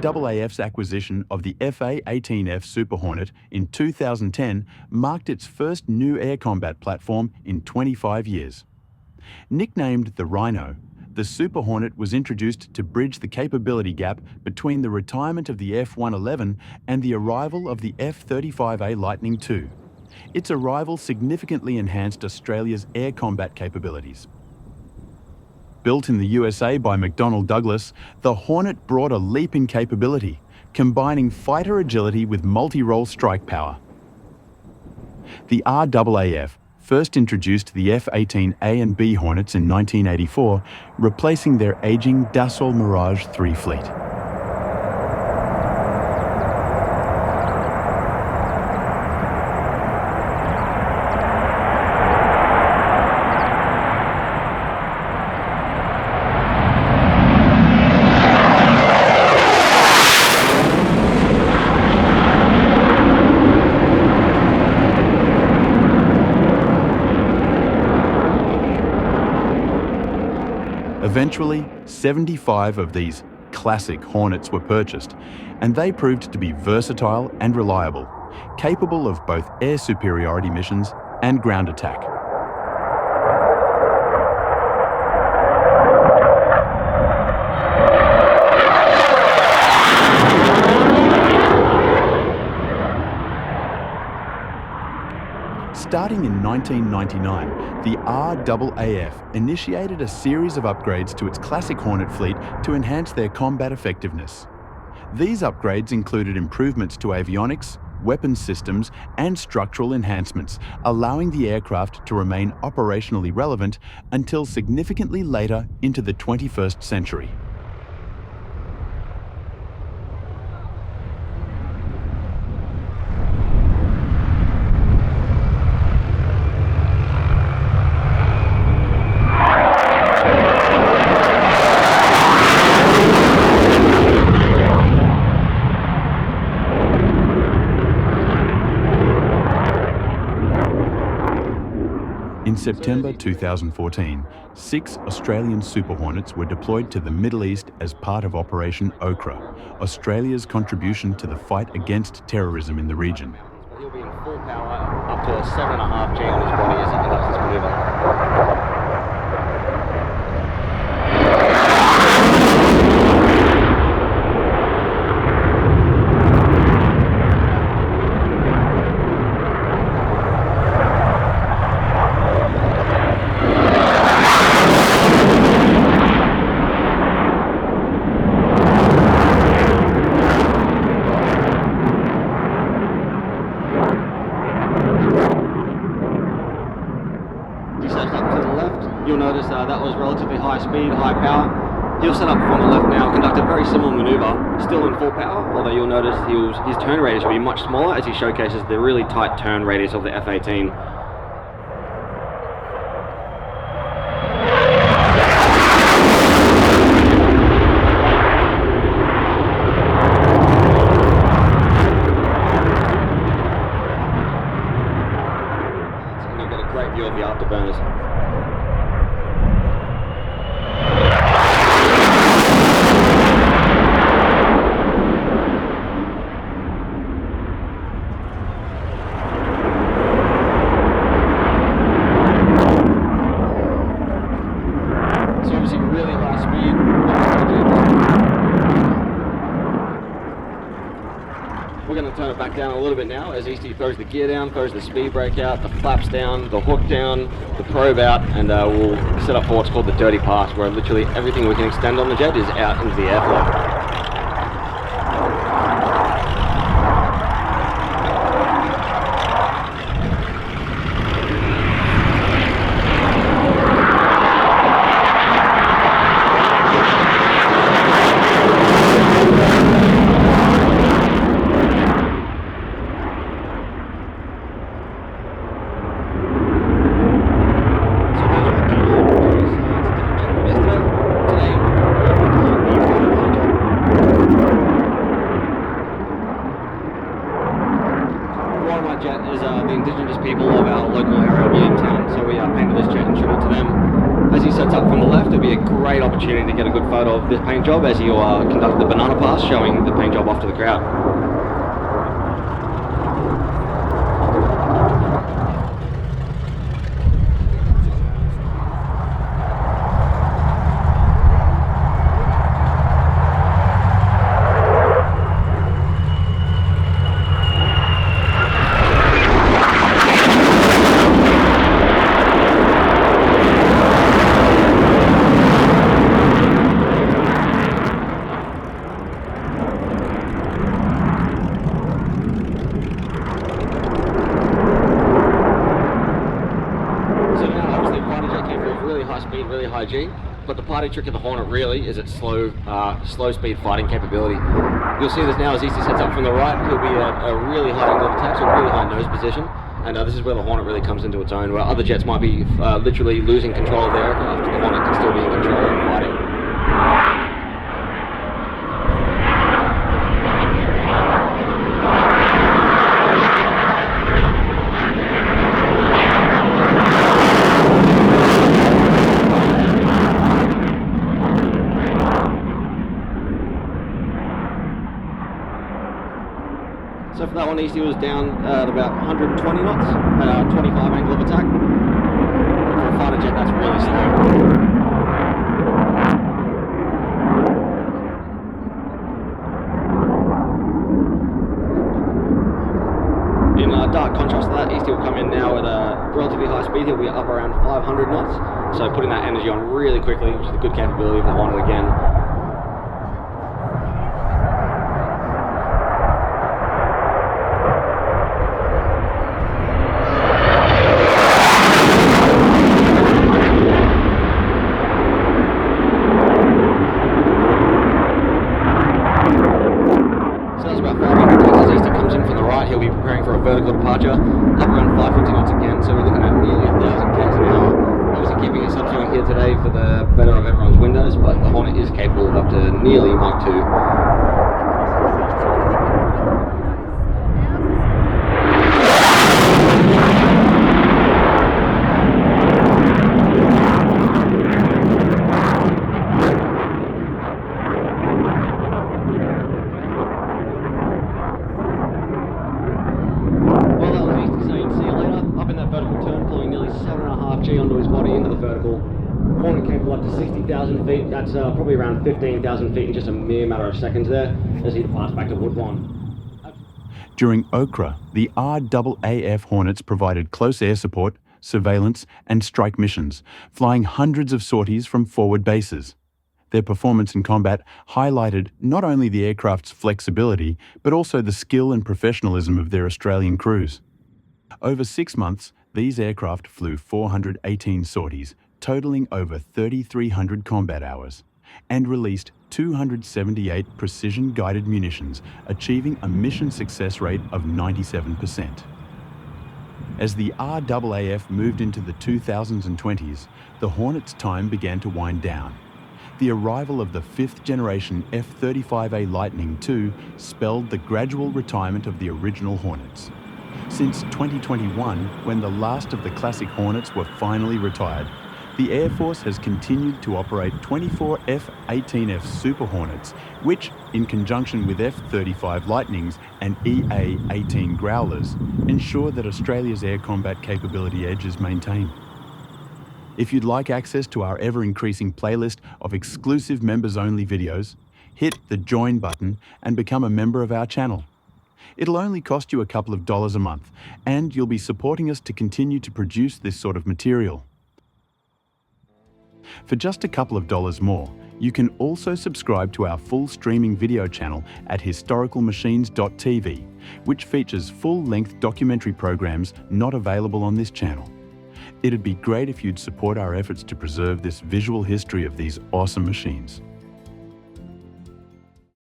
RAAF's acquisition of the A-18F Super Hornet in 2010 marked its first new air combat platform in 25 years. Nicknamed the Rhino, the Super Hornet was introduced to bridge the capability gap between the retirement of the F-111 and the arrival of the F-35A Lightning II. Its arrival significantly enhanced Australia's air combat capabilities. Built in the USA by McDonnell Douglas, the Hornet brought a leap in capability, combining fighter agility with multirole strike power. The RAAF first introduced the F-18A and B Hornets in 1984, replacing their aging Dassault Mirage 3 fleet. Eventually, 75 of these Classic Hornets were purchased, and they proved to be versatile and reliable, capable of both air superiority missions and ground attack. Starting in 1999, the RAAF initiated a series of upgrades to its Classic Hornet fleet to enhance their combat effectiveness. These upgrades included improvements to avionics, weapons systems, and structural enhancements, allowing the aircraft to remain operationally relevant until significantly later into the 21st century. In September 2014, 6 Australian Super Hornets were deployed to the Middle East as part of Operation Okra, Australia's contribution to the fight against terrorism in the region. He'll be in full power up to 7.5 G on his body as he conducts this maneuver. You'll notice that was relatively high speed, high power. He'll set up from the left now, conduct a very similar maneuver, still in full power, although you'll notice his turn radius will be much smaller as he showcases the really tight turn radius of the F-18. You've got a great view of the afterburners. Really high speed. We're going to turn it back down a little bit now as EC throws the gear down, throws the speed brake out, the flaps down, the hook down, the probe out, and we'll set up for what's called the dirty pass, where literally everything we can extend on the jet is out into the airflow. Jet is the indigenous people of our local area of Town, so we painted this jet in tribute to them. As he sets up from the left, it'll be a great opportunity to get a good photo of this paint job as he'll conduct the banana pass, showing the paint job off to the crowd. Really high G, but the party trick of the Hornet really is its slow speed fighting capability. You'll see this now as Easty sets up from the right. He'll be at a really high angle of attack, so a really high nose position, and this is where the Hornet really comes into its own, where other jets might be literally losing control of their aircraft. The Hornet can still be in control and fighting. So for that one, Easty was down at about 120 knots at 25 angle of attack. And for a fighter jet, that's really slow. In dark contrast to that, Easty will come in now at a relatively high speed. He'll be up around 500 knots, so putting that energy on really quickly, which is a good capability of the Hornet again. He'll be preparing for a vertical departure, up around 550 knots again, so we're looking at nearly 1,000 k's an hour. Obviously keeping us subsonic here today for the better of everyone's windows, but the Hornet is capable of up to nearly Mach 2. G onto his body into the vertical. Hornet capable up to 60,000 feet. That's probably around 15,000 feet in just a mere matter of seconds there as he departs back to Woodlawn. During Okra, the RAAF Hornets provided close air support, surveillance and strike missions, flying hundreds of sorties from forward bases. Their performance in combat highlighted not only the aircraft's flexibility, but also the skill and professionalism of their Australian crews. Over 6 months, these aircraft flew 418 sorties, totaling over 3,300 combat hours, and released 278 precision-guided munitions, achieving a mission success rate of 97%. As the RAAF moved into the 2000s and 20s, the Hornet's time began to wind down. The arrival of the 5th generation F-35A Lightning II spelled the gradual retirement of the original Hornets. Since 2021, when the last of the Classic Hornets were finally retired, the Air Force has continued to operate 24 F-18F Super Hornets, which, in conjunction with F-35 Lightnings and A-18 Growlers, ensure that Australia's air combat capability edge is maintained. If you'd like access to our ever-increasing playlist of exclusive members-only videos, hit the Join button and become a member of our channel. It'll only cost you a couple of dollars a month, and you'll be supporting us to continue to produce this sort of material. For just a couple of dollars more, you can also subscribe to our full streaming video channel at historicalmachines.tv, which features full-length documentary programs not available on this channel. It'd be great if you'd support our efforts to preserve this visual history of these awesome machines.